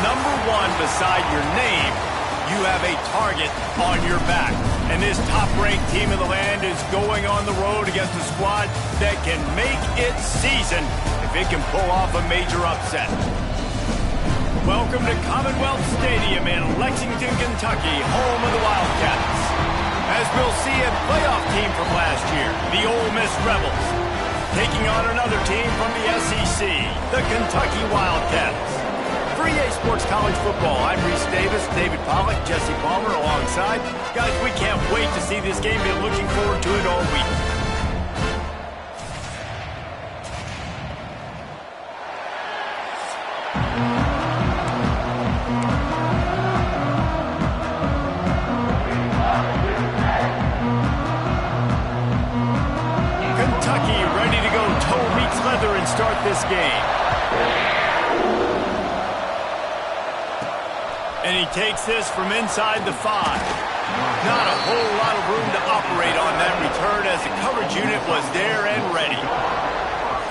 number one beside your name, you have a target on your back. And this top-ranked team in the land is going on the road against a squad that can make its season if it can pull off a major upset. Welcome to Commonwealth Stadium in Lexington, Kentucky, home of the Wildcats. As we'll see a playoff team from last year, the Ole Miss Rebels, taking on another team from the SEC, the Kentucky Wildcats. For EA Sports College Football, I'm Reese Davis, David Pollack, Jesse Palmer alongside. Guys, we can't wait to see this game. Been looking forward to it all week. Kentucky ready to go toe meets leather and start this game. And he takes this from inside the 5. Not a whole lot of room to operate on that return as the coverage unit was there and ready.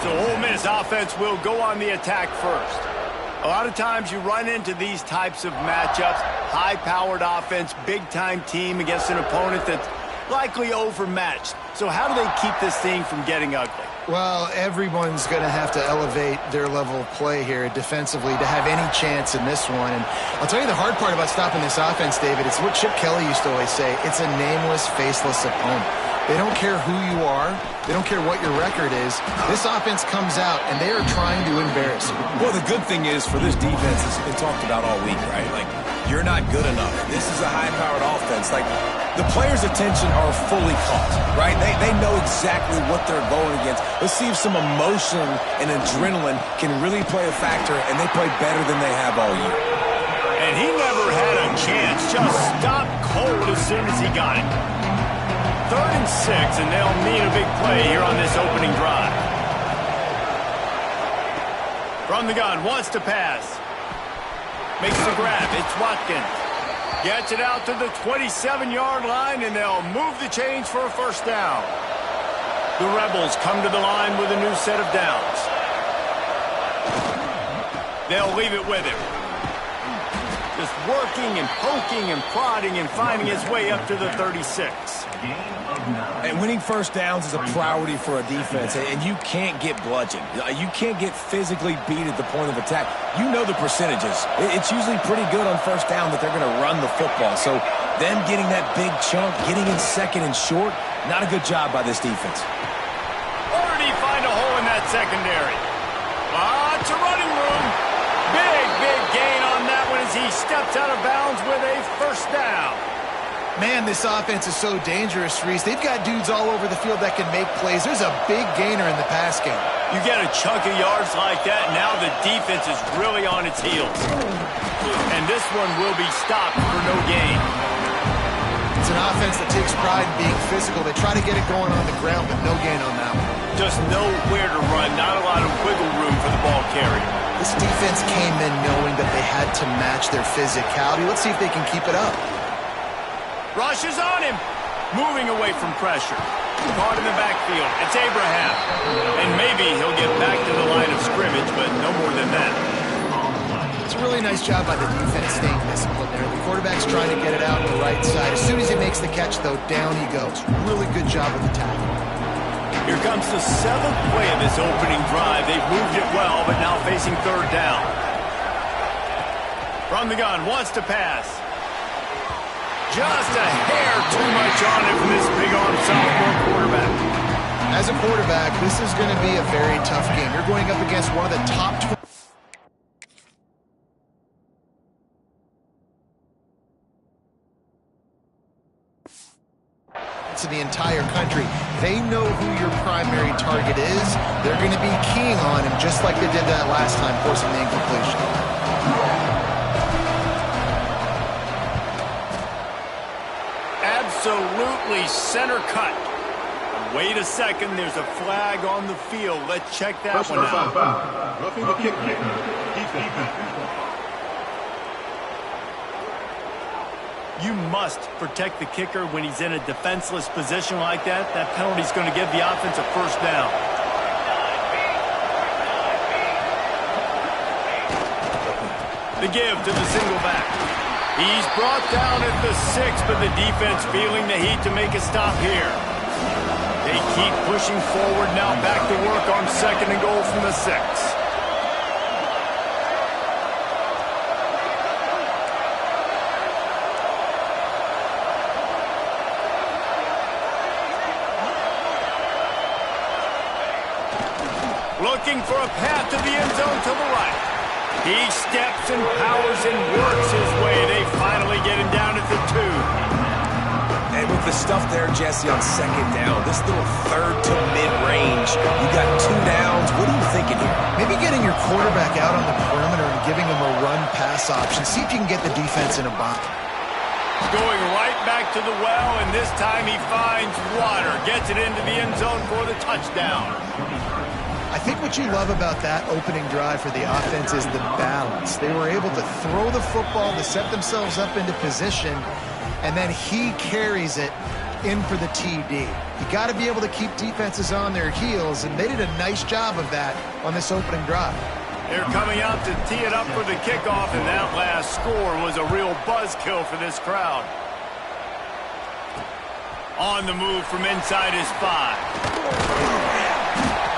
So Ole Miss offense will go on the attack first. A lot of times you run into these types of matchups, high-powered offense, big-time team against an opponent that's likely overmatched. So how do they keep this thing from getting ugly? Well, everyone's going to have to elevate their level of play here defensively to have any chance in this one. And I'll tell you the hard part about stopping this offense, David, it's what Chip Kelly used to always say. It's a nameless, faceless opponent. They don't care who you are. They don't care what your record is. This offense comes out, and they are trying to embarrass you. Well, the good thing is for this defense, it's been talked about all week, right? Like, you're not good enough. This is a high-powered offense. Like, the players' attention are fully caught, right? They know exactly what they're going against. Let's see if some emotion and adrenaline can really play a factor, and they play better than they have all year. And he never had a chance. Just stopped cold as soon as he got it. 3rd and 6, and they'll need a big play here on this opening drive. From the gun, wants to pass. Makes the grab. It's Watkins. Gets it out to the 27-yard line, and they'll move the chains for a first down. The Rebels come to the line with a new set of downs. They'll leave it with him. Just working and poking and prodding and finding his way up to the 36. And winning first downs is a priority for a defense, and you can't get bludgeoned. You can't get physically beat at the point of attack. You know the percentages. It's usually pretty good on first down that they're going to run the football. So them getting that big chunk, getting in second and short, not a good job by this defense. Or did he find a hole in that secondary? Lots of running room. Big gain on that one as he steps out of bounds with a first down. Man, this offense is so dangerous, Reese. They've got dudes all over the field that can make plays. There's a big gainer in the pass game. You get a chunk of yards like that, now the defense is really on its heels. And this one will be stopped for no gain. It's an offense that takes pride in being physical. They try to get it going on the ground, but no gain on that one. Just nowhere to run, not a lot of wiggle room for the ball carrier. This defense came in knowing that they had to match their physicality. Let's see if they can keep it up. Rush is on him. Moving away from pressure. Caught in the backfield. It's Abraham. And maybe he'll get back to the line of scrimmage, but no more than that. It's a really nice job by the defense staying disciplined there. The quarterback's trying to get it out on the right side. As soon as he makes the catch, though, down he goes. Really good job with the tackle. Here comes the 7th play of this opening drive. They've moved it well, but now facing 3rd down. From the gun, wants to pass. Just a hair too much on it from this big-arm sophomore quarterback. As a quarterback, this is going to be a very tough game. You're going up against one of the top 20. To the entire country. They know who your primary target is. They're going to be keying on him just like they did that last time, forcing the incompletion. Absolutely center cut. Wait a second, there's a flag on the field. Let's check that one out. Roughing the kick. Defense. You must protect the kicker when he's in a defenseless position like that. That penalty's going to give the offense a first down. The give to the single back. He's brought down at the 6, but the defense feeling the heat to make a stop here. They keep pushing forward now, back to work on 2nd and goal from the 6. Looking for a path to the end zone to the right. He steps and powers and works his way. They finally get him down at the 2. And with the stuff there, Jesse, on 2nd down, this little 3rd to mid-range, you got 2 downs. What are you thinking here? Maybe getting your quarterback out on the perimeter and giving him a run-pass option. See if you can get the defense in a bind. Going right back to the well, and this time he finds water. Gets it into the end zone for the touchdown. I think what you love about that opening drive for the offense is the balance. They were able to throw the football to set themselves up into position, and then he carries it in for the TD. You got to be able to keep defenses on their heels, and they did a nice job of that on this opening drive. They're coming out to tee it up for the kickoff, and that last score was a real buzzkill for this crowd. On the move from inside his 5.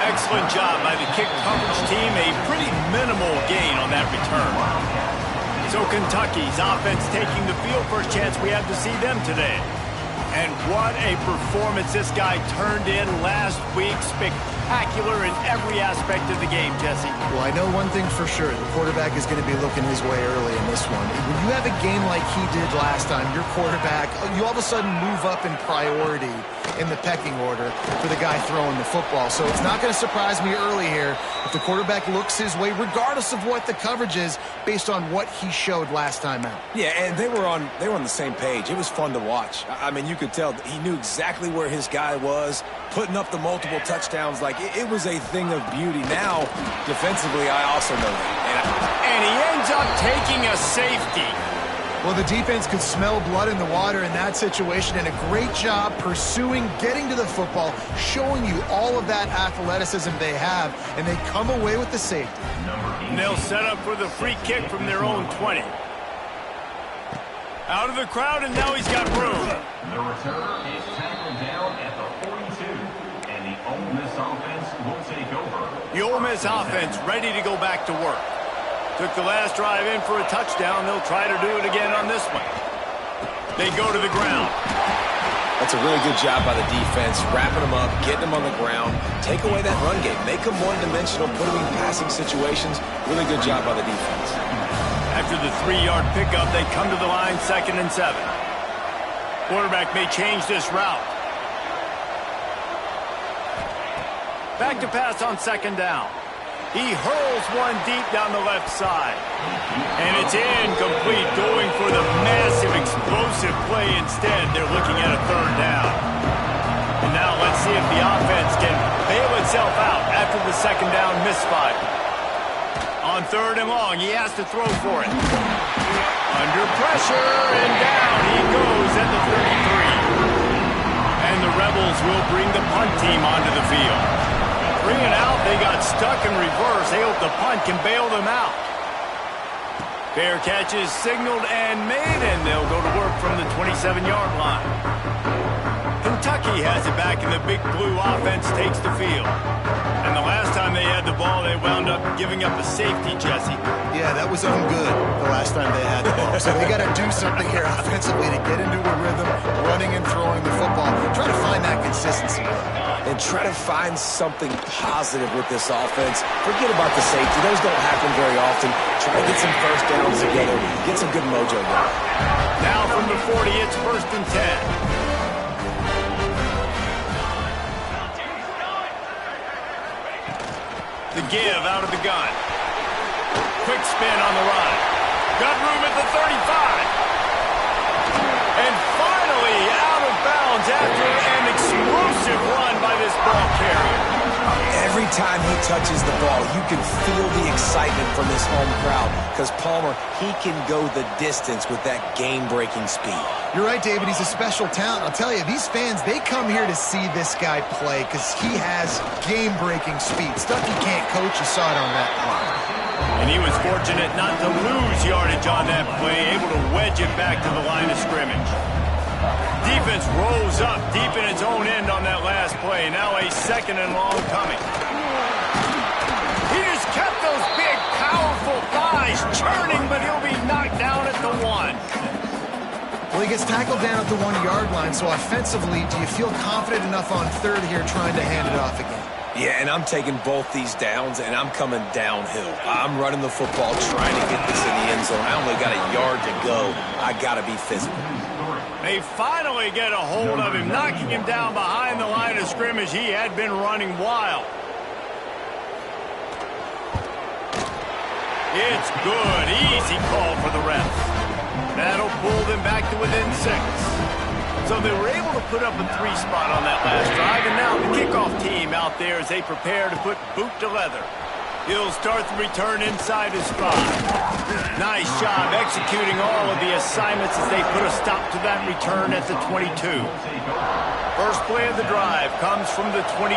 Excellent job by the kick coverage team. A pretty minimal gain on that return. So Kentucky's offense taking the field. First chance we have to see them today. And what a performance this guy turned in last week. Spectacular in every aspect of the game, Jesse. Well, I know one thing for sure. The quarterback is going to be looking his way early in this one. When you have a game like he did last time, your quarterback, you all of a sudden move up in priority in the pecking order for the guy throwing the football. So it's not going to surprise me early here if the quarterback looks his way, regardless of what the coverage is, based on what he showed last time out. Yeah, and they were on the same page. It was fun to watch. I mean, you could tell he knew exactly where his guy was, putting up the multiple touchdowns. Like, it was a thing of beauty. Now, defensively, I also know that. And he ends up taking a safety. Well, the defense could smell blood in the water in that situation, and a great job pursuing, getting to the football, showing you all of that athleticism they have, and they come away with the safety. And they'll set up for the free kick from their own 20. Out of the crowd, and now he's got room. The returner is tackled down at the 42, and the Ole Miss offense will take over. The Ole Miss offense ready to go back to work. Took the last drive in for a touchdown. They'll try to do it again on this one. They go to the ground. That's a really good job by the defense, wrapping them up, getting them on the ground, take away that run game, make them one-dimensional, put them in passing situations. Really good job by the defense. After the 3-yard pickup, they come to the line, 2nd and 7. Quarterback may change this route. Back to pass on 2nd down. He hurls one deep down the left side. And it's incomplete, going for the massive, explosive play instead. They're looking at a 3rd down. And now let's see if the offense can bail itself out after the 2nd down misfire. On 3rd and long, he has to throw for it. Under pressure, and down he goes at the 33. And the Rebels will bring the punt team onto the field. 3 and out, they got stuck in reverse. They hope the punt can bail them out. Fair catch is signaled and made, and they'll go to work from the 27-yard line. Kentucky has it back, and the Big Blue offense takes the field. And the last time they had the ball, they wound up giving up a safety, Jesse. Yeah, that was ungood the last time they had the ball. So they got to do something here offensively to get into a rhythm, running and throwing the football. Try to find that consistency. And try to find something positive with this offense. Forget about the safety. Those don't happen very often. Try to get some first downs together. Get some good mojo going. Now from the 40, it's 1st and 10. The give out of the gun. Quick spin on the run. Got room at the 35. And finally out of bounds after an explosive run by this ball carrier. Every time he touches the ball, you can feel the excitement from this home crowd because Palmer, he can go the distance with that game-breaking speed. You're right, David. He's a special talent. I'll tell you, these fans, they come here to see this guy play because he has game-breaking speed. Stuff you can't coach. You saw it on that play. And he was fortunate not to lose yardage on that play, able to wedge it back to the line of scrimmage. Defense rolls up deep in its own end on that last play. Now a 2nd and long coming. He just kept those big, powerful thighs churning, but he'll be knocked down at the 1. Well, he gets tackled down at the 1-yard line, so offensively, do you feel confident enough on 3rd here trying to hand it off again? Yeah, and I'm taking both these downs, and I'm coming downhill. I'm running the football, trying to get this in the end zone. I only got a yard to go. I got to be physical. They finally get a hold of him, knocking him down behind the line of scrimmage. He had been running wild. It's good. Easy call for the refs. That'll pull them back to within 6. So they were able to put up a 3 spot on that last drive, and now the kickoff team out there as they prepare to put boot to leather. He'll start the return inside his 5. Nice job executing all of the assignments as they put a stop to that return at the 22. First play of the drive comes from the 22.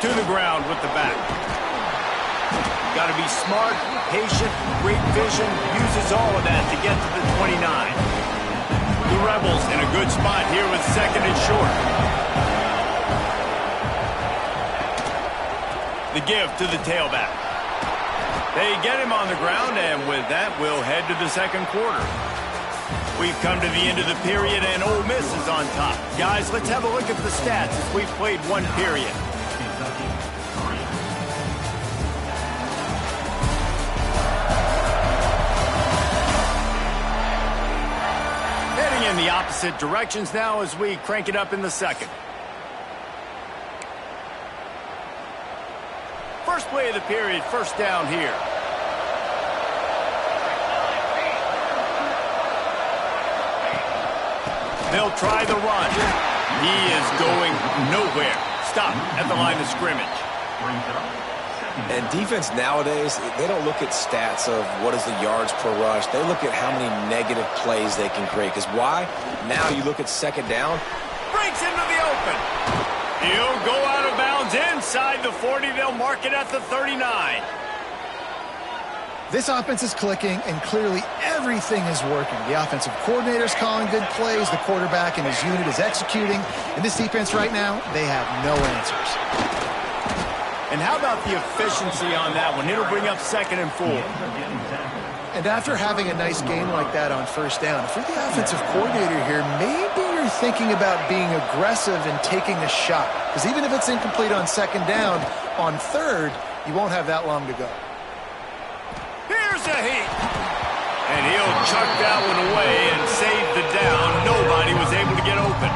To the ground with the back. Got to be smart, patient, great vision, uses all of that to get to the 29. The Rebels in a good spot here with 2nd and short. The give to the tailback. They get him on the ground, and with that, we'll head to the 2nd quarter. We've come to the end of the period, and Ole Miss is on top. Guys, let's have a look at the stats as we've played 1 period. In the opposite directions now as we crank it up in the 2nd. First play of the period, first down here. They'll try the run. He is going nowhere. Stop at the line of scrimmage. And defense nowadays, they don't look at stats of what is the yards per rush. They look at how many negative plays they can create. Because why? Now you look at 2nd down. Breaks into the open. He'll go out of bounds inside the 40. They'll mark it at the 39. This offense is clicking, and clearly everything is working. The offensive coordinator's calling good plays. The quarterback and his unit is executing. And this defense right now, they have no answers. And how about the efficiency on that one? It'll bring up 2nd and 4. And after having a nice game like that on 1st down, if you're the offensive coordinator here, maybe you're thinking about being aggressive and taking a shot. Because even if it's incomplete on 2nd down, on 3rd, you won't have that long to go. Here's a heat. And he'll chuck that one away and save the down. Nobody was able to get open.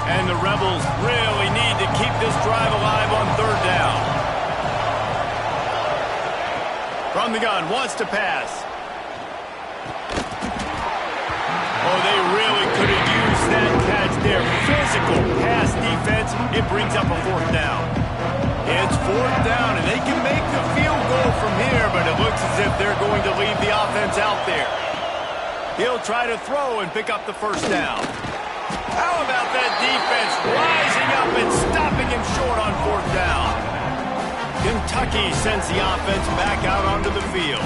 And the Rebels really need to keep this drive alive on 3rd down. From the gun, wants to pass. Oh, they really could have used that catch there. Physical pass defense. It brings up a 4th down. It's 4th down, and they can make the field goal from here, but it looks as if they're going to leave the offense out there. He'll try to throw and pick up the 1st down. How about that defense rising up and stopping him short on 4th down? Kentucky sends the offense back out onto the field.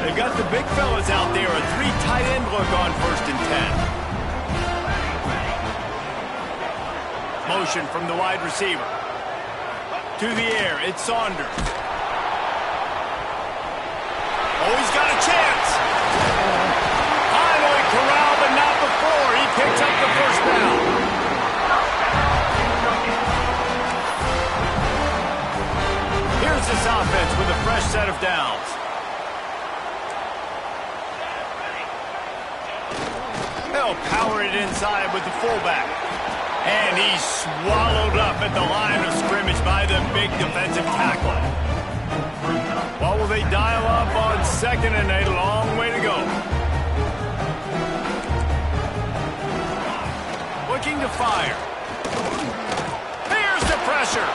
They've got the big fellas out there, a 3 tight end look on 1st and 10. Motion from the wide receiver. To the air, it's Saunders. Oh, he's got a chance. Finally corralled, but not before. He picks up the 1st down. Here's this offense with a fresh set of downs. They'll power it inside with the fullback. And he's swallowed up at the line of scrimmage by the big defensive tackle. What will they dial up on 2nd and 8? A long way to go. Looking to fire. Here's the pressure.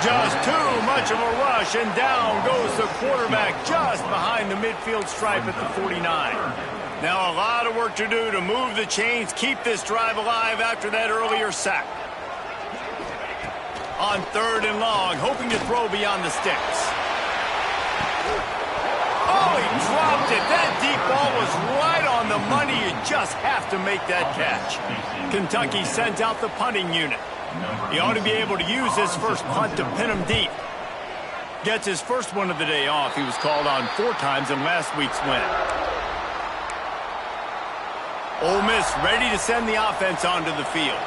Just too much of a rush, and down goes the quarterback just behind the midfield stripe at the 49. Now a lot of work to do to move the chains, keep this drive alive after that earlier sack. On 3rd and long, hoping to throw beyond the sticks. Oh, he dropped it. That deep ball was right on the money. You just have to make that catch. Kentucky sends out the punting unit. He ought to be able to use this first punt to pin him deep. Gets his first one of the day off. He was called on 4 times in last week's win. Ole Miss ready to send the offense onto the field.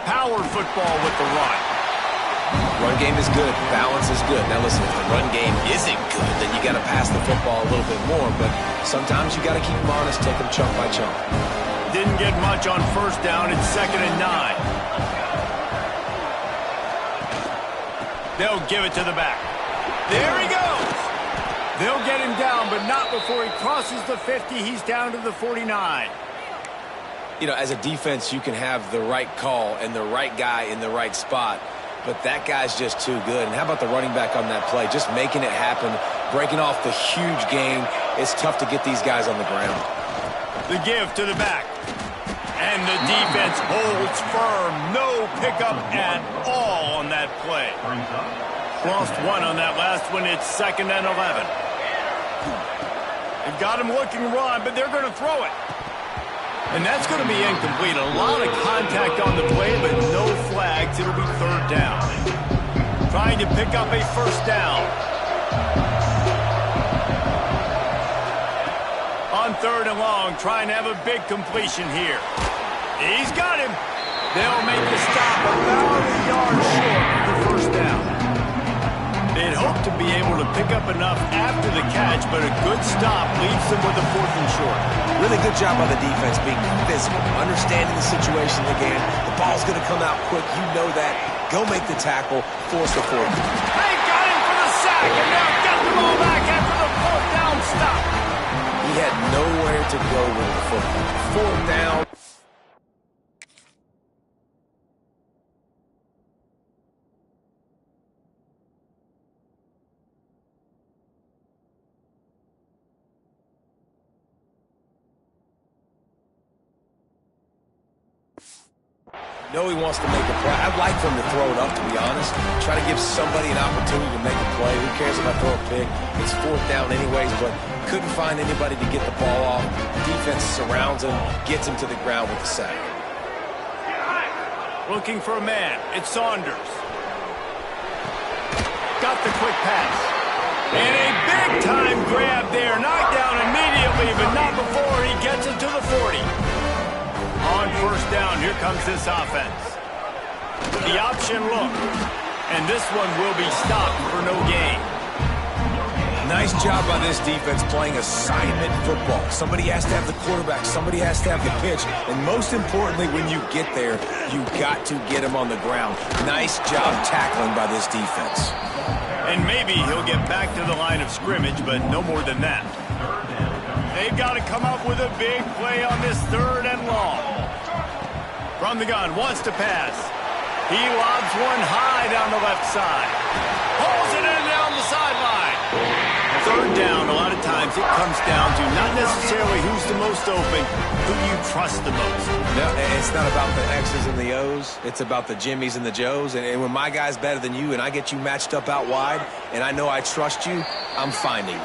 Power football with the run. Run game is good. Balance is good. Now listen, if the run game isn't good, then you got to pass the football a little bit more. But sometimes you got to keep them honest, take them chunk by chunk. Didn't get much on 1st down. It's 2nd and 9. They'll give it to the back. There he goes. They'll get him down, but not before he crosses the 50. He's down to the 49. You know, as a defense, you can have the right call and the right guy in the right spot, but that guy's just too good. And how about the running back on that play? Just making it happen, breaking off the huge gain. It's tough to get these guys on the ground. The give to the back. And the defense holds firm. No pickup at all on that play. Lost 1 on that last one. It's 2nd and 11. They've got him looking run, but they're going to throw it. And that's going to be incomplete. A lot of contact on the play, but no flags. It'll be 3rd down. Trying to pick up a 1st down. On 3rd and long, trying to have a big completion here. He's got him. They'll make the stop about a yard short of the 1st down. They'd hope to be able to pick up enough after the catch, but a good stop leaves them with a 4th and short. Really good job by the defense being physical, understanding the situation they game. The ball's going to come out quick. You know that. Go make the tackle, force the 4th. They got him for the sack, and now got the ball back after the 4th down stop. He had nowhere to go with the football. 4th down. No, he wants to make a play. I'd like for him to throw it up, to be honest. Try to give somebody an opportunity to make a play. Who cares if I throw a pick? It's 4th down anyways, but couldn't find anybody to get the ball off. Defense surrounds him, gets him to the ground with the sack. Looking for a man. It's Saunders. Got the quick pass. And a big-time grab there. Knocked down immediately, but not before he gets it to the 40. On 1st down, here comes this offense. The option look. And this one will be stopped for no gain. Nice job by this defense playing assignment football. Somebody has to have the quarterback. Somebody has to have the pitch. And most importantly, when you get there, you got to get him on the ground. Nice job tackling by this defense. And maybe he'll get back to the line of scrimmage, but no more than that. They've got to come up with a big play on this 3rd and long. From the gun, wants to pass. He lobs one high down the left side. Pulls it in down the sideline. 3rd down, a lot of times it comes down to not necessarily who's the most open, who you trust the most. No, it's not about the X's and the O's. It's about the Jimmies and the Joes. And when my guy's better than you and I get you matched up out wide and I know I trust you, I'm finding you.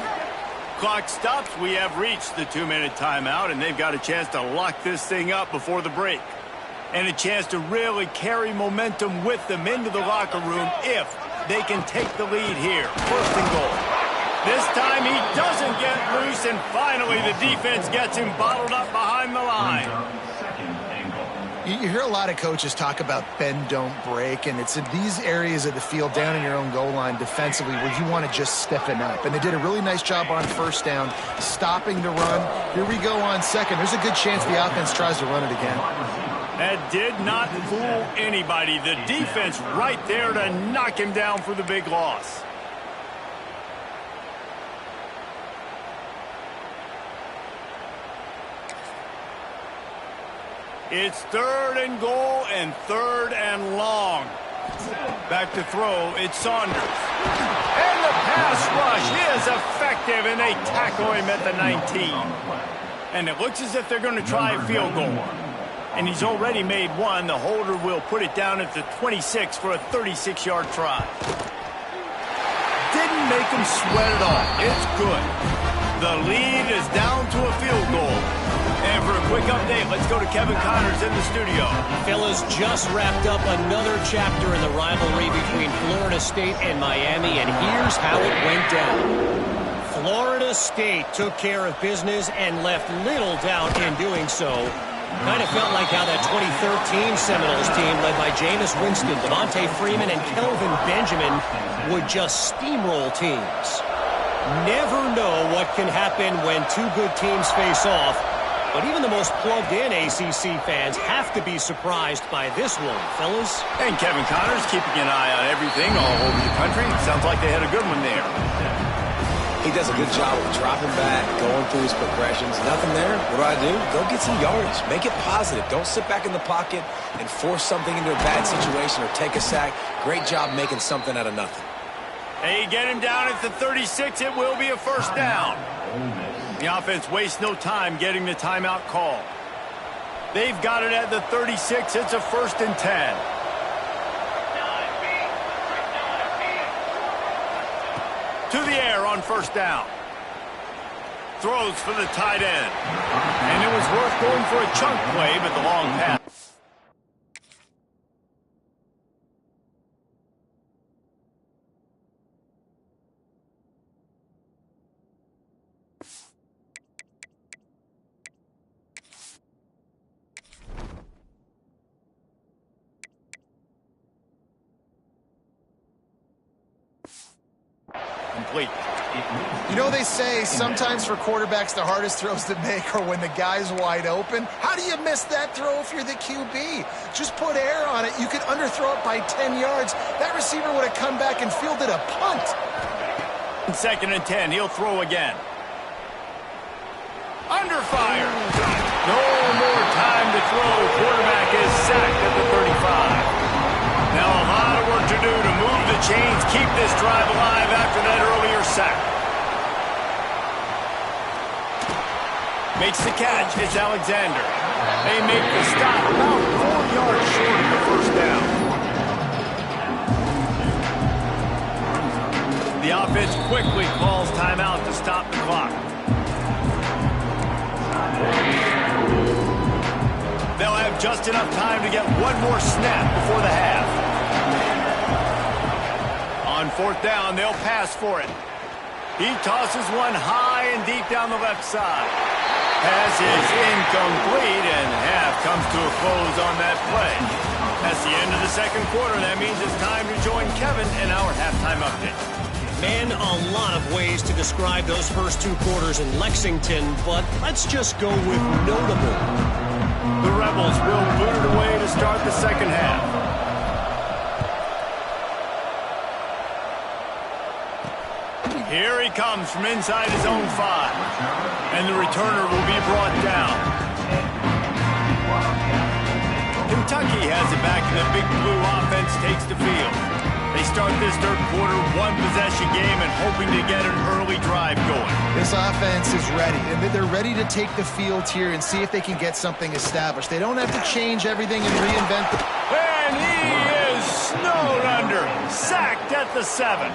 Clock stops. We have reached the 2-minute timeout, and they've got a chance to lock this thing up before the break. And a chance to really carry momentum with them into the locker room if they can take the lead here. 1st and goal. This time he doesn't get loose, and finally the defense gets him bottled up behind the line. You hear a lot of coaches talk about bend, don't break, and it's in these areas of the field down in your own goal line defensively where you want to just stiffen up. And they did a really nice job on 1st down, stopping the run. Here we go on 2nd. There's a good chance the offense tries to run it again. That did not fool anybody. The defense right there to knock him down for the big loss. It's 3rd and goal and 3rd and long. Back to throw, it's Saunders. And the pass rush is effective, and they tackle him at the 19. And it looks as if they're going to try a field goal. And he's already made one. The holder will put it down at the 26 for a 36-yard try. Didn't make him sweat at all. It's good. The lead is down to a field goal. And for a quick update, let's go to Kevin Connors in the studio. Fellas, just wrapped up another chapter in the rivalry between Florida State and Miami, and here's how it went down. Florida State took care of business and left little doubt in doing so. Kind of felt like how that 2013 Seminoles team led by Jameis Winston, Devontae Freeman, and Kelvin Benjamin would just steamroll teams. Never know what can happen when two good teams face off, but even the most plugged-in ACC fans have to be surprised by this one, fellas. And Kevin Connors keeping an eye on everything all over the country. Sounds like they had a good one there. He does a good job of dropping back, going through his progressions. Nothing there. What do? Go get some yardage. Make it positive. Don't sit back in the pocket and force something into a bad situation or take a sack. Great job making something out of nothing. They get him down at the 36. It will be a first down. The offense wastes no time getting the timeout call. They've got it at the 36. It's a 1st and 10. To the air on first down. Throws for the tight end. And it was worth going for a chunk play, but the long pass. Complete. You know, they say sometimes for quarterbacks the hardest throws to make are when the guy's wide open. How do you miss that throw if you're the QB? Just put air on it. You could underthrow it by 10 yards. That receiver would have come back and fielded a punt. 2nd and 10. He'll throw again. Under fire. No more time to throw. Quarterback is sacked at the 35. Now a lot of work to do to move the chains, keep this drive alive after that earlier sack. Makes the catch. It's Alexander. They make the stop about 4 yards short of the first down. The offense quickly calls timeout to stop the clock. They'll have just enough time to get one more snap before the half. On 4th down, they'll pass for it. He tosses one high and deep down the left side. Pass is incomplete, and half comes to a close on that play. That's the end of the 2nd quarter. That means it's time to join Kevin in our halftime update. Man, a lot of ways to describe those first 2 quarters in Lexington, but let's just go with notable. The Rebels will boot it away to start the 2nd half. Here he comes from inside his own 5. And the returner will be brought down. Kentucky has it back, and the Big Blue offense takes the field. They start this 3rd quarter, 1-possession game, and hoping to get an early drive going. This offense is ready, and they're ready to take the field here and see if they can get something established. They don't have to change everything and reinvent the... And he is snowed under, sacked at the 7.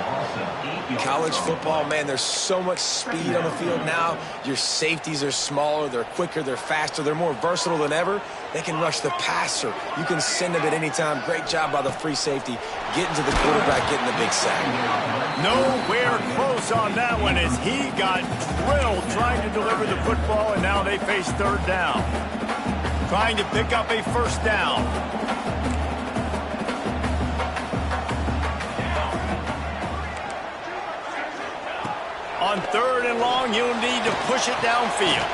College football, man, there's so much speed on the field now. Your safeties are smaller, they're quicker, they're faster, they're more versatile than ever. They can rush the passer. You can send them at any time. Great job by the free safety, getting to the quarterback, getting the big sack. Nowhere close on that one as he got drilled trying to deliver the football, and now they face 3rd down. Trying to pick up a 1st down. On 3rd and long, you'll need to push it downfield.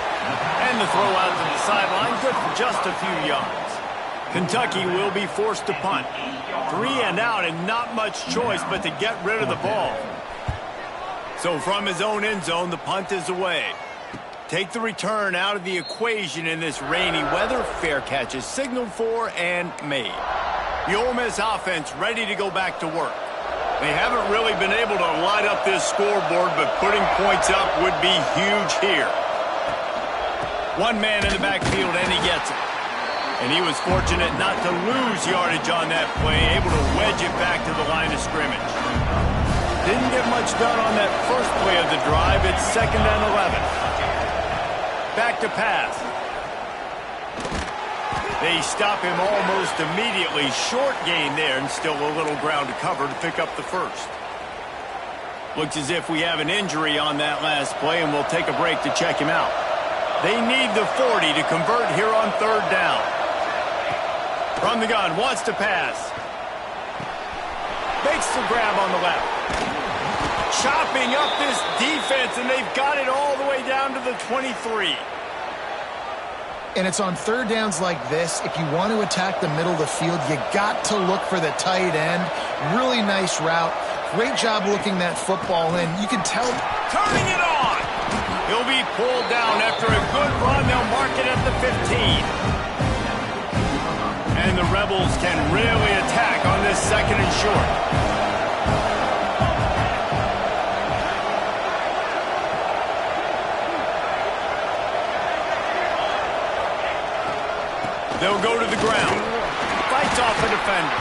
And the throw out to the sideline, good for just a few yards. Kentucky will be forced to punt. 3 and out and not much choice but to get rid of the ball. So from his own end zone, the punt is away. Take the return out of the equation in this rainy weather. Fair catch is signaled for and made. The Ole Miss offense ready to go back to work. They haven't really been able to light up this scoreboard, but putting points up would be huge here. One man in the backfield, and he gets it. And he was fortunate not to lose yardage on that play, able to wedge it back to the line of scrimmage. Didn't get much done on that first play of the drive. It's 2nd and 11. Back to pass. They stop him almost immediately. Short gain there, and still a little ground to cover to pick up the first. Looks as if we have an injury on that last play, and we'll take a break to check him out. They need the 40 to convert here on 3rd down. From the gun, wants to pass. Makes the grab on the left. Chopping up this defense, and they've got it all the way down to the 23. And it's on 3rd downs like this. If you want to attack the middle of the field, you got to look for the tight end. Really nice route. Great job looking that football in. You can tell. Turning it on. He'll be pulled down after a good run. They'll mark it at the 15. And the Rebels can really attack on this 2nd and short. They'll go to the ground. Fights off a defender.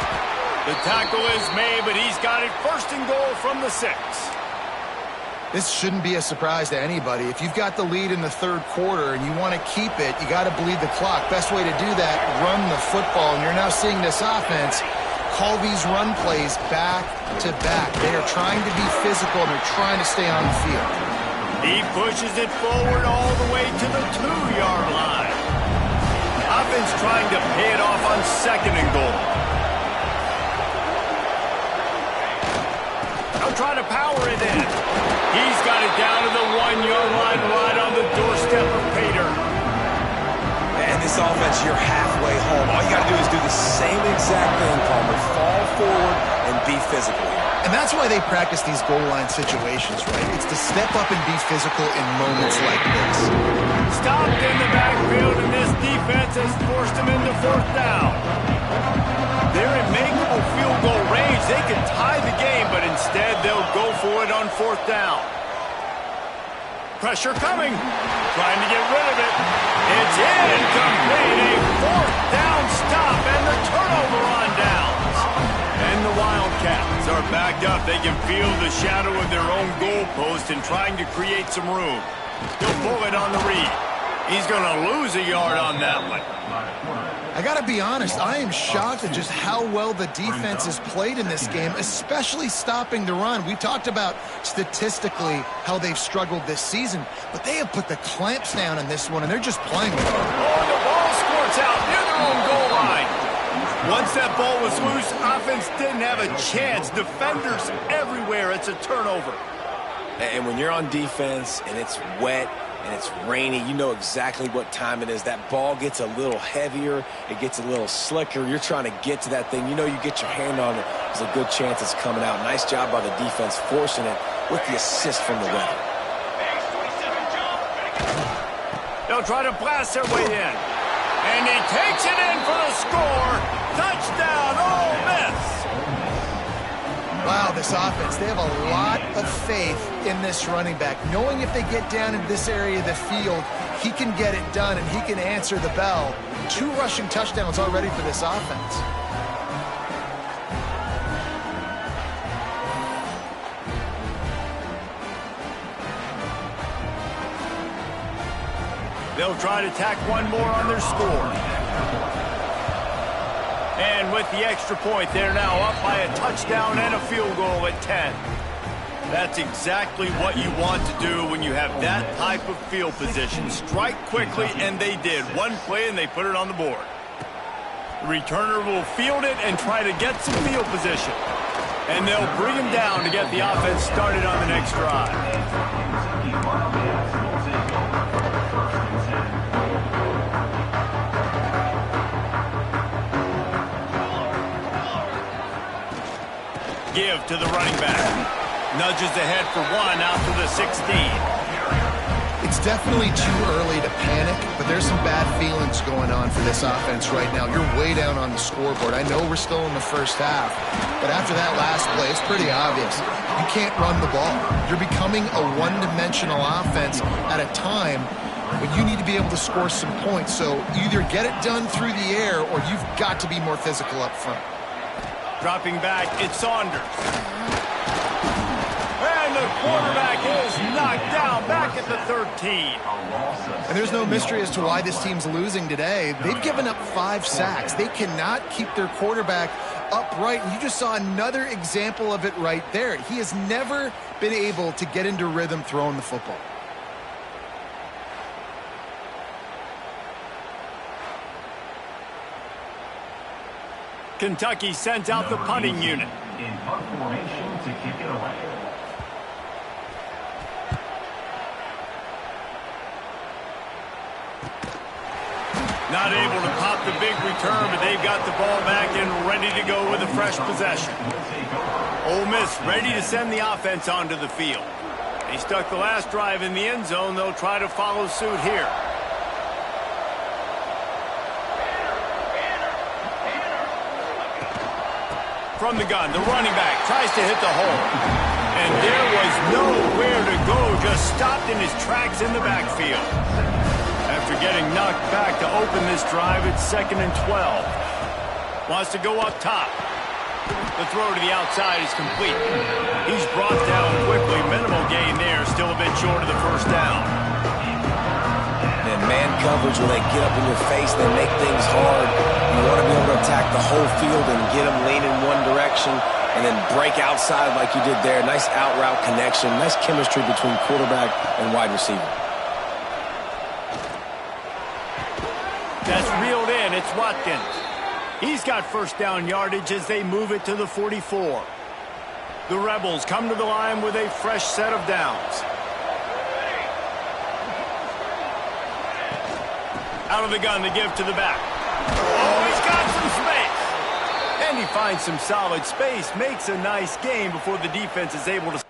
The tackle is made, but he's got it 1st and goal from the 6. This shouldn't be a surprise to anybody. If you've got the lead in the 3rd quarter and you want to keep it, you got to bleed the clock. Best way to do that, run the football. And you're now seeing this offense call these run plays back to back. They are trying to be physical, and they're trying to stay on the field. He pushes it forward all the way to the 2-yard line. Offense trying to pay it off on 2nd and goal. They'll try to power it in. He's got it down to the 1-yard line, right on the doorstep of Pater. And this offense, you're halfway home. All you got to do is do the same exact thing, Palmer. Fall forward and be physical. And that's why they practice these goal line situations, right? It's to step up and be physical in moments like this. Stopped in the backfield, and this defense has forced him into 4th down. They're in makeable field goal range. They can tie the game, but instead they'll go for it on 4th down. Pressure coming. Trying to get rid of it. It's incomplete. A 4th down stop, and the turnover on downs. And the Wildcats are backed up. They can feel the shadow of their own goalpost and trying to create some room. He'll pull it on the read. He's going to lose a yard on that one. I got to be honest, I am shocked at just how well the defense has played in this game, especially stopping the run. We talked about statistically how they've struggled this season, but they have put the clamps down in this one, and they're just playing with it. Oh, the ball squirts out near their own goal line. Once that ball was loose, offense didn't have a chance. Defenders everywhere. It's a turnover. And when you're on defense and it's wet and it's rainy, you know exactly what time it is. That ball gets a little heavier. It gets a little slicker. You're trying to get to that thing. You know you get your hand on it. There's a good chance it's coming out. Nice job by the defense forcing it with the assist from the weather. They'll try to blast their way in. And he takes it in for the score. Touchdown, Ole Miss. Wow, this offense, they have a lot of faith in this running back, knowing if they get down into this area of the field, he can get it done and he can answer the bell. 2 rushing touchdowns already for this offense. They'll try to tack one more on their score. And with the extra point, they're now up by a touchdown and a field goal at 10. That's exactly what you want to do when you have that type of field position. Strike quickly, and they did. One play, and they put it on the board. The returner will field it and try to get some field position. And they'll bring him down to get the offense started on the next drive. Give to the running back. Nudges ahead for 1 out to the 16. It's definitely too early to panic, but there's some bad feelings going on for this offense right now. You're way down on the scoreboard. I know we're still in the first half, but after that last play, it's pretty obvious. You can't run the ball. You're becoming a one-dimensional offense at a time but you need to be able to score some points. So either get it done through the air or you've got to be more physical up front. Dropping back, it's Saunders. And the quarterback is knocked down back at the 13. And there's no mystery as to why this team's losing today. They've given up 5 sacks. They cannot keep their quarterback upright. And you just saw another example of it right there. He has never been able to get into rhythm throwing the football. Kentucky sends out the punting unit. In punt formation to kick it away. Not able to pop the big return, but they've got the ball back and ready to go with a fresh possession. Ole Miss ready to send the offense onto the field. They stuck the last drive in the end zone. They'll try to follow suit here. From the gun, the running back tries to hit the hole. And there was nowhere to go, just stopped in his tracks in the backfield. After getting knocked back to open this drive, it's 2nd and 12. Wants to go up top. The throw to the outside is complete. He's brought down quickly. Minimal gain there, still a bit short of the first down. And man coverage, when they get up in your face, they make things hard. You want to be able to attack the whole field and get them leaning one direction and then break outside like you did there. Nice out route connection. Nice chemistry between quarterback and wide receiver. That's reeled in. It's Watkins. He's got first down yardage as they move it to the 44. The Rebels come to the line with a fresh set of downs. Out of the gun, the give to the back. Oh, he's got some space. And he finds some solid space, makes a nice gain before the defense is able to...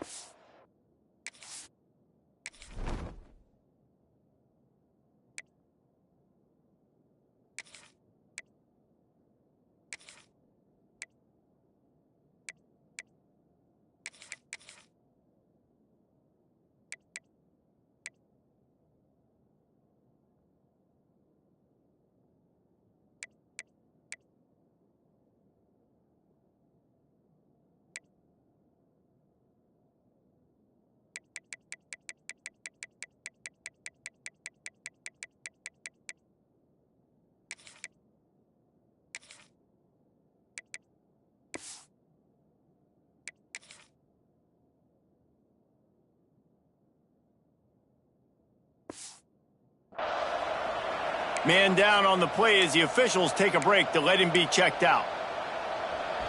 Man down on the play as the officials take a break to let him be checked out.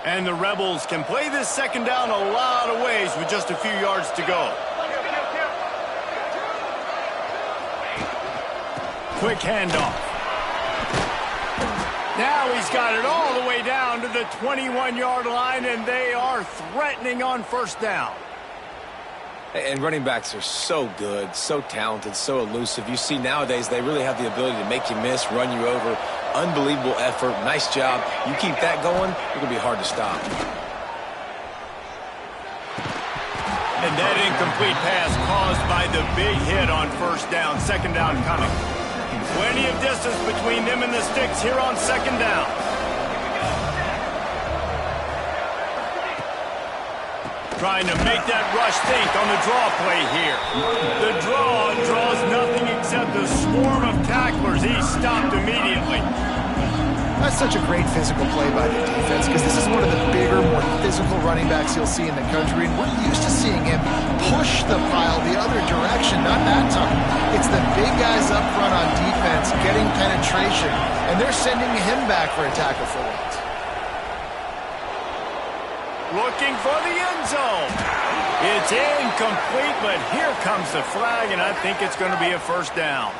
And the Rebels can play this second down a lot of ways with just a few yards to go. Quick handoff. Now he's got it all the way down to the 21-yard line, and they are threatening on first down. And running backs are so good, so talented, so elusive. You see nowadays they really have the ability to make you miss, run you over. Unbelievable effort. Nice job. You keep that going, it's going to be hard to stop. And that incomplete pass caused by the big hit on first down. Second down coming. Plenty of distance between them and the sticks here on second down. Trying to make that rush think on the draw play here. The draw draws nothing except a swarm of tacklers. He's stopped immediately. That's such a great physical play by the defense because this is one of the bigger, more physical running backs you'll see in the country. And we're used to seeing him push the pile the other direction, not that time. It's the big guys up front on defense getting penetration, and they're sending him back for a tackle for once. Looking for the end zone. It's incomplete, but here comes the flag, and I think it's going to be a first down.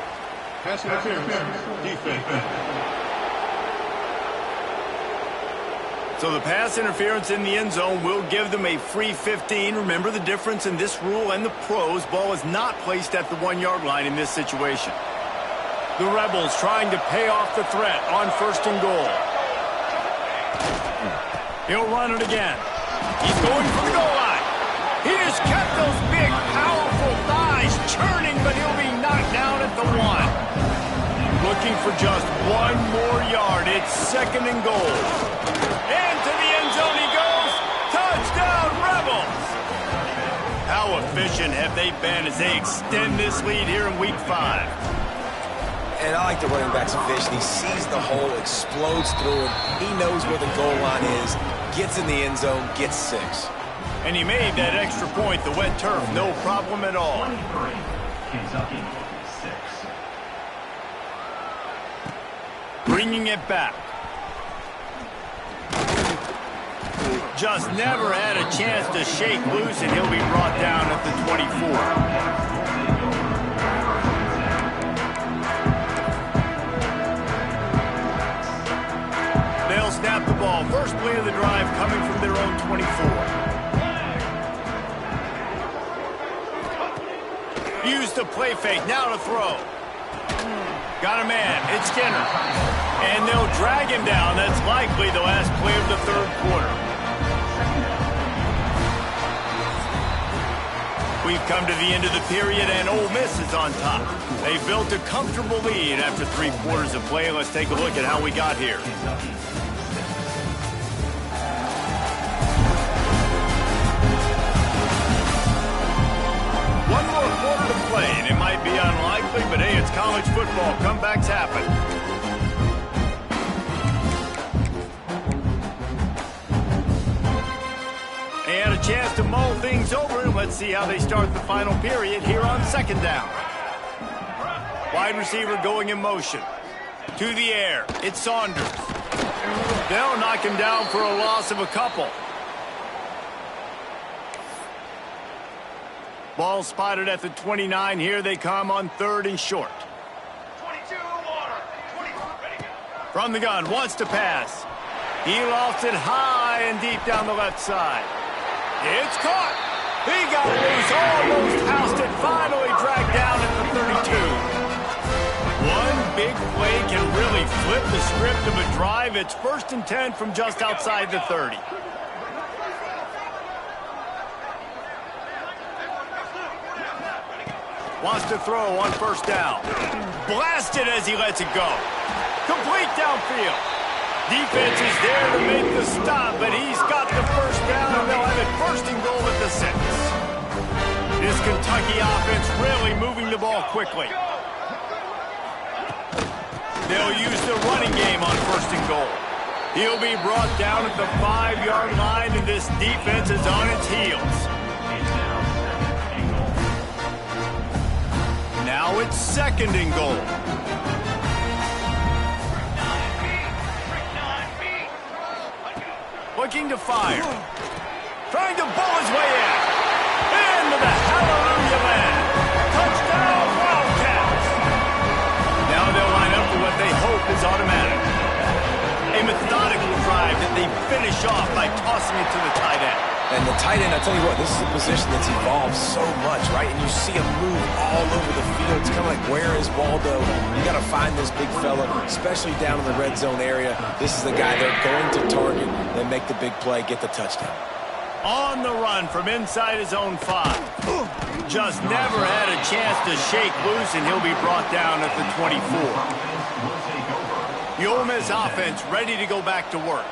Pass interference. Defense. So the pass interference in the end zone will give them a free 15. Remember the difference in this rule and the pros. Ball is not placed at the 1-yard line in this situation. The Rebels trying to pay off the threat on first and goal. He'll run it again. He's going for the goal line. He just kept those big, powerful thighs churning, but he'll be knocked down at the 1. Looking for just one more yard. It's 2nd and goal. And to the end zone he goes. Touchdown, Rebels! How efficient have they been as they extend this lead here in Week 5? And I like the running back's vision. He sees the hole, explodes through it. He knows where the goal line is, gets in the end zone, gets 6. And he made that extra point, the wet turf, no problem at all. 23, Kentucky, 6. Bringing it back. Just never had a chance to shake loose, and he'll be brought down at the 24. They'll snap the ball. First play of the drive coming from their own 24. Use the play fake. Now to throw. Got a man. It's Skinner. And they'll drag him down. That's likely the last play of the 3rd quarter. We've come to the end of the period, and Ole Miss is on top. They built a comfortable lead after 3 quarters of play. Let's take a look at how we got here. One more quarter to play, and it might be unlikely, but hey, it's college football. Comebacks happen. They had a chance to mull things over, and let's see how they start the final period here on 2nd down. Wide receiver going in motion. To the air. It's Saunders. They'll knock him down for a loss of a couple. Ball spotted at the 29. Here they come on 3rd and short. 22 water. 22 ready. From the gun, wants to pass. He lofts it high and deep down the left side. It's caught. He got loose, almost housed it, finally dragged down at the 32. One big play can really flip the script of a drive. It's 1st and 10 from just outside the 30. Wants to throw on 1st down. Blasted as he lets it go. Complete downfield. Defense is there to make the stop, but he's got the 1st down, and they'll have it 1st and goal at the 6. This Kentucky offense really moving the ball quickly. They'll use the running game on 1st and goal. He'll be brought down at the 5-yard line, and this defense is on its heels. Now it's 2nd and goal. Looking to fire. Trying to bull his way in. Into the hallelujah land. Touchdown, Wildcats. Now they'll line up for what they hope is automatic. A methodical drive that they finish off by tossing it to the tight end. And the tight end, I tell you what, this is a position that's evolved so much, right? And you see him move all over the field. It's kind of like, where is Waldo? You got to find this big fella, especially down in the red zone area. This is the guy they're going to target. They make the big play, get the touchdown. On the run from inside his own 5. Just never had a chance to shake loose, and he'll be brought down at the 24. The Ole Miss offense ready to go back to work.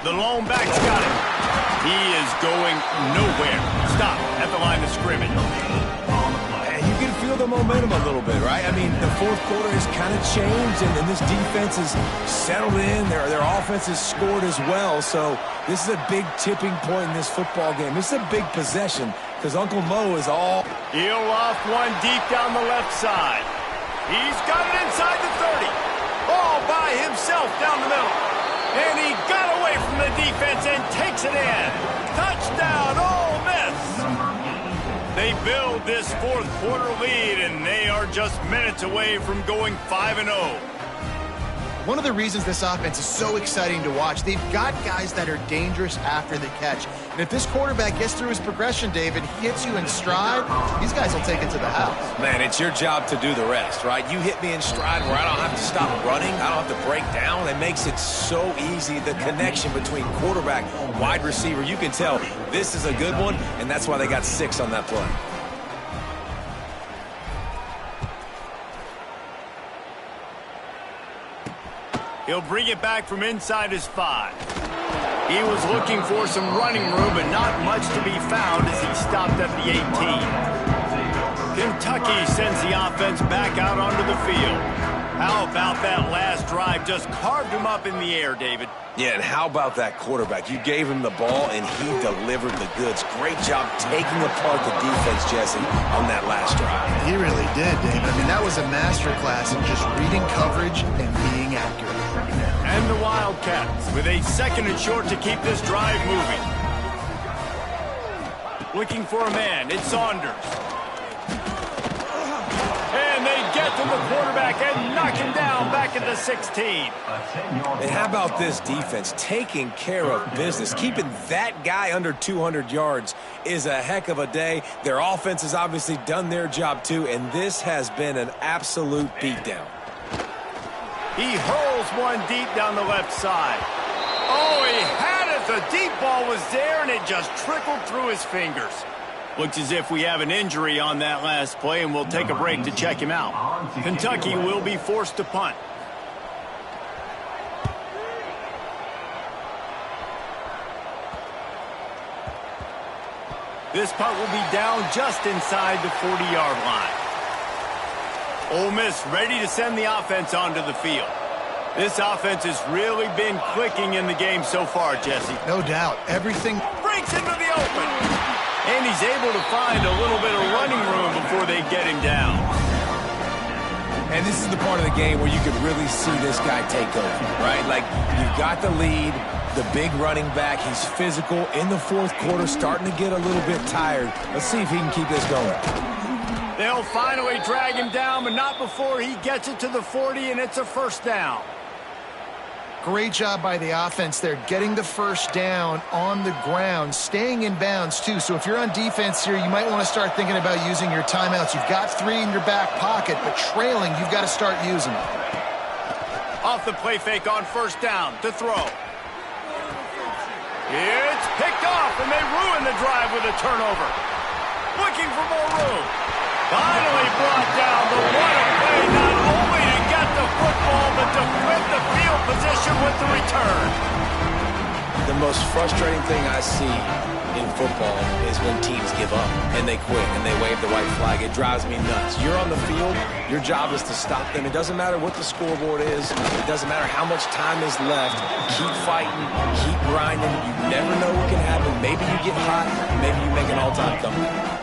The lone back's got it. He is going nowhere. Stop at the line of scrimmage. And you can feel the momentum a little bit, right? I mean, the 4th quarter has kind of changed, and this defense has settled in. Their offense has scored as well. So this is a big tipping point in this football game. This is a big possession because Uncle Mo is all... He'll off one deep down the left side. He's got it inside the 30. All by himself down the middle. And he got away from the defense and takes it in. Touchdown, Ole Miss. They build this 4th quarter lead, and they are just minutes away from going 5-0. one of the reasons this offense is so exciting to watch. They've got guys that are dangerous after the catch. And if this quarterback gets through his progression, David, hits you in stride, these guys will take it to the house. Man, it's your job to do the rest, right? You hit me in stride where I don't have to stop running. I don't have to break down. It makes it so easy, the connection between quarterback, wide receiver. You can tell this is a good one, and that's why they got 6 on that play. He'll bring it back from inside his 5. He was looking for some running room, but not much to be found as he stopped at the 18. Kentucky sends the offense back out onto the field. How about that last drive? Just carved him up in the air, David. Yeah, and how about that quarterback? You gave him the ball, and he delivered the goods. Great job taking apart the defense, Jesse, on that last drive. He really did, David. I mean, that was a masterclass in just reading coverage and being accurate. And the Wildcats with a 2nd and short to keep this drive moving. Looking for a man. It's Saunders. And they get to the quarterback and knock him down back at the 16. And how about this defense taking care of business? Keeping that guy under 200 yards is a heck of a day. Their offense has obviously done their job too, and this has been an absolute beatdown. He hurls one deep down the left side. Oh, he had it. The deep ball was there, and it just trickled through his fingers. Looks as if we have an injury on that last play, and we'll take a break to check him out. Kentucky will be forced to punt. This punt will be down just inside the 40-yard line. Ole Miss ready to send the offense onto the field. This offense has really been clicking in the game so far, Jesse. No doubt. Everything Breaks into the open. And he's able to find a little bit of running room before they get him down. And this is the part of the game where you could really see this guy take over, right? Like, you've got the lead, the big running back. He's physical in the 4th quarter, starting to get a little bit tired. Let's see if he can keep this going. They'll finally drag him down, but not before he gets it to the 40, and it's a 1st down. Great job by the offense there, getting the 1st down on the ground, staying in bounds too. So if you're on defense here, you might want to start thinking about using your timeouts. You've got 3 in your back pocket, but trailing, you've got to start using them. Off the play fake on 1st down to throw. It's picked off, and they ruin the drive with a turnover. Looking for more room. Finally brought down, but what a play, not only to get the football, but to flip the field position with the return. The most frustrating thing I see in football is when teams give up and they quit and they wave the white flag. It drives me nuts. You're on the field. Your job is to stop them. It doesn't matter what the scoreboard is. It doesn't matter how much time is left. Keep fighting. Keep grinding. You never know what can happen. Maybe you get hot. Maybe you make an all-time comeback.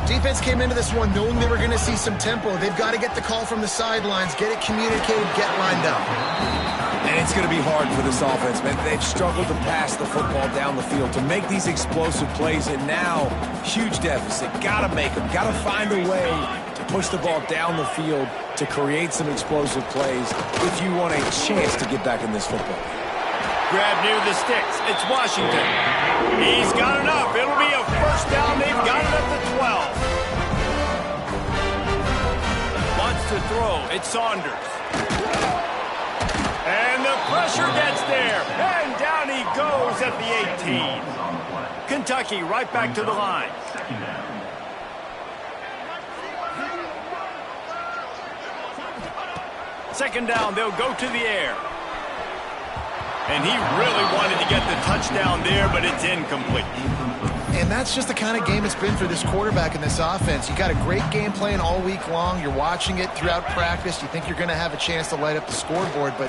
Defense came into this one knowing they were going to see some tempo. They've got to get the call from the sidelines, get it communicated, get lined up. And it's going to be hard for this offense, man. They've struggled to pass the football down the field, to make these explosive plays, and now, huge deficit. Got to make them. Got to find a way to push the ball down the field to create some explosive plays if you want a chance to get back in this football. Grab near the sticks. It's Washington. He's got enough. It'll be a 1st down. They've got it at the 12. Wants to throw. It's Saunders. And the pressure gets there. And down he goes at the 18. Kentucky right back to the line. 2nd down. They'll go to the air. And he really wanted to get the touchdown there, but it's incomplete. And that's just the kind of game it's been for this quarterback and this offense. You got a great game plan all week long. You're watching it throughout practice. You think you're going to have a chance to light up the scoreboard, but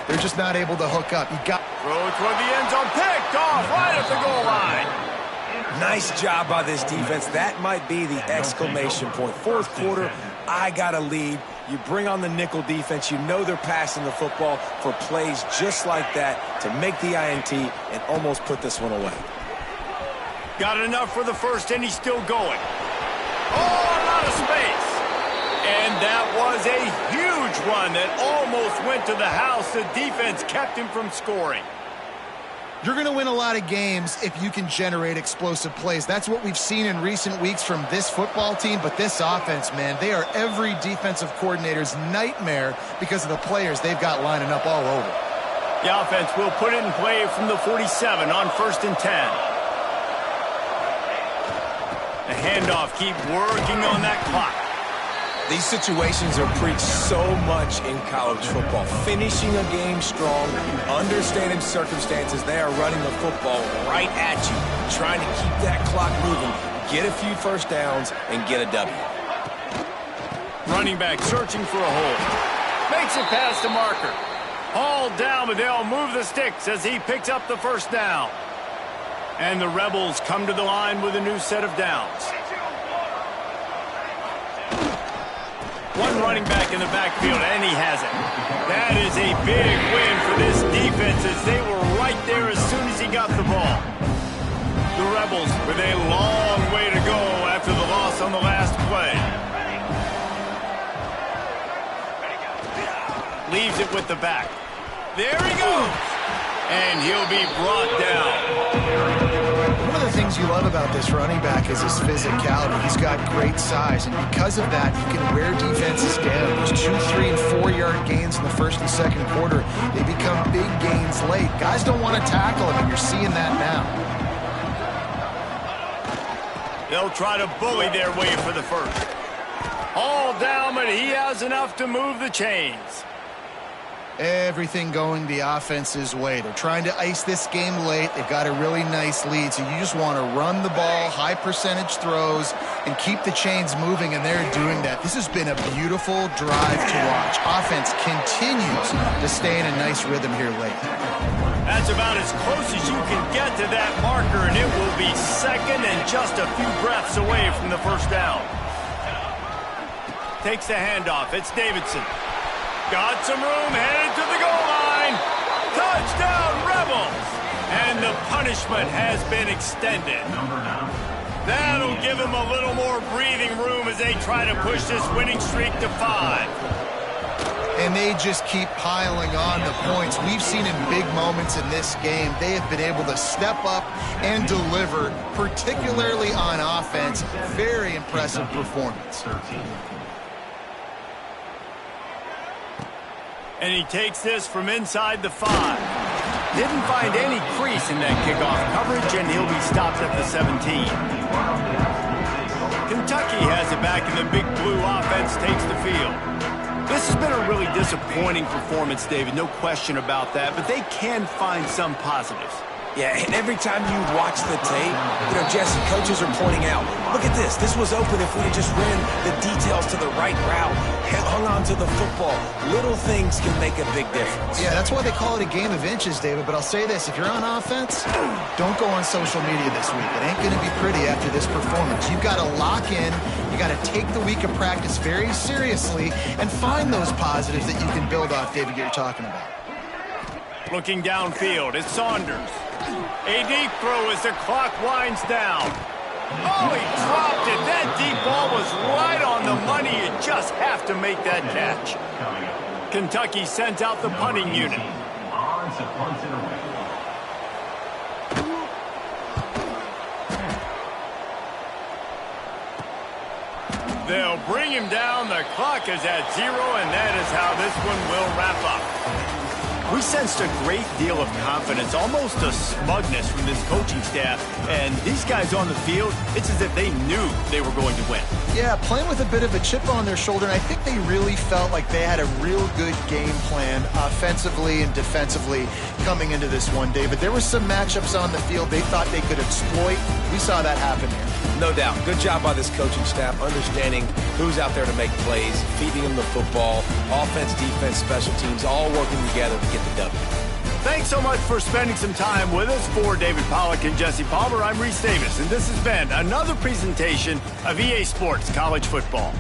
they're just not able to hook up. You got throw toward the end zone, picked off right at the goal line. Nice job by this defense. That might be the exclamation point. 4th quarter, I got a lead. You bring on the nickel defense. You know they're passing the football for plays just like that to make the INT and almost put this one away. Got enough for the 1st, and he's still going. Oh, a lot of space. And that was a huge run that almost went to the house. The defense kept him from scoring. You're going to win a lot of games if you can generate explosive plays. That's what we've seen in recent weeks from this football team, but this offense, man, they are every defensive coordinator's nightmare because of the players they've got lining up all over. The offense will put it in play from the 47 on 1st and 10. The handoff, keep working on that clock. These situations are preached so much in college football. Finishing a game strong, understanding circumstances, they are running the football right at you, trying to keep that clock moving, get a few first downs, and get a W. Running back searching for a hole. Makes it past the marker. Hauled down, but they'll move the sticks as he picks up the first down. And the Rebels come to the line with a new set of downs. One running back in the backfield, and he has it. That is a big win for this defense as they were right there as soon as he got the ball. The Rebels with a long way to go after the loss on the last play. Leaves it with the back. There he goes. And he'll be brought down. One of the things you love about this running back is his physicality. He's got great size, and because of that, he can wear defenses down. Those 2, 3, and 4-yard gains in the first and second quarter, they become big gains late. Guys don't want to tackle him, and you're seeing that now. They'll try to bully their way for the first. All down, but he has enough to move the chains. Everything going the offense's way. They're trying to ice this game late. They've got a really nice lead, so you just want to run the ball, high percentage throws, and keep the chains moving, and they're doing that. This has been a beautiful drive to watch. Offense continues to stay in a nice rhythm here late. That's about as close as you can get to that marker, and it will be second and just a few breaths away from the first down. Takes the handoff. It's Davidson. Got some room, headed to the goal line. Touchdown, Rebels! And the punishment has been extended. That'll give them a little more breathing room as they try to push this winning streak to 5. And they just keep piling on the points. We've seen in big moments in this game, they have been able to step up and deliver, particularly on offense. Very impressive performance. And he takes this from inside the 5. Didn't find any crease in that kickoff coverage, and he'll be stopped at the 17. Kentucky has it back, and the Big Blue offense takes the field. This has been a really disappointing performance, David, no question about that, but they can find some positives. Yeah, and every time you watch the tape, Jesse, coaches are pointing out, look at this. This was open if we had just ran the details to the right route, hung on to the football. Little things can make a big difference. Yeah, that's why they call it a game of inches, David. But I'll say this, if you're on offense, don't go on social media this week. It ain't going to be pretty after this performance. You've got to lock in. You got to take the week of practice very seriously and find those positives that you can build off, David, you're talking about. Looking downfield, it's Saunders. A deep throw as the clock winds down. Oh, he dropped it. That deep ball was right on the money. You just have to make that catch. Kentucky sends out the punting unit. They'll bring him down. The clock is at 0, and that is how this one will wrap up. We sensed a great deal of confidence, almost a smugness from this coaching staff. And these guys on the field, it's as if they knew they were going to win. Yeah, playing with a bit of a chip on their shoulder, and I think they really felt like they had a real good game plan offensively and defensively coming into this one, David. There were some matchups on the field they thought they could exploit. We saw that happen here. No doubt. Good job by this coaching staff, understanding who's out there to make plays, feeding them the football, offense, defense, special teams, all working together to get the W. Thanks so much for spending some time with us. For David Pollack and Jesse Palmer, I'm Reese Davis, and this has been another presentation of EA Sports College Football.